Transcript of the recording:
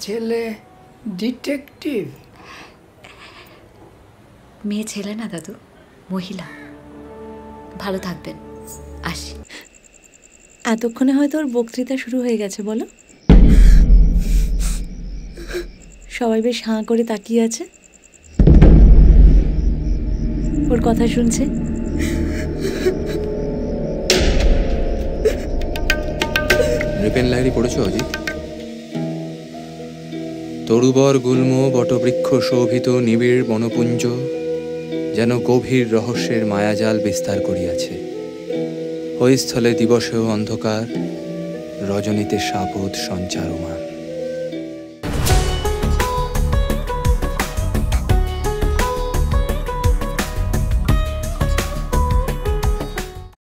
ছেলে ডিটেকটিভ? মেয়ে ছেলে না দাদু, মহিলা। ভালো থাকবেন, আসি। এতক্ষণে হয়তো ওর বক্তৃতা শুরু হয়ে গেছে, বলো? সবাই বেশ হাঁ করে তাকিয়ে আছে, ওর কথা শুনছে। নৃপেন লাহিড়ী পড়েছ অজিত? তরুবর গুল্ম বটবৃক্ষ শোভিত নিবিড় বনপুঞ্জ যেন গভীর রহস্যের মায়াজাল বিস্তার করিয়াছে। ওই স্থলে দিবসেও অন্ধকার, রজনীতে সাপদ সঞ্চারমান।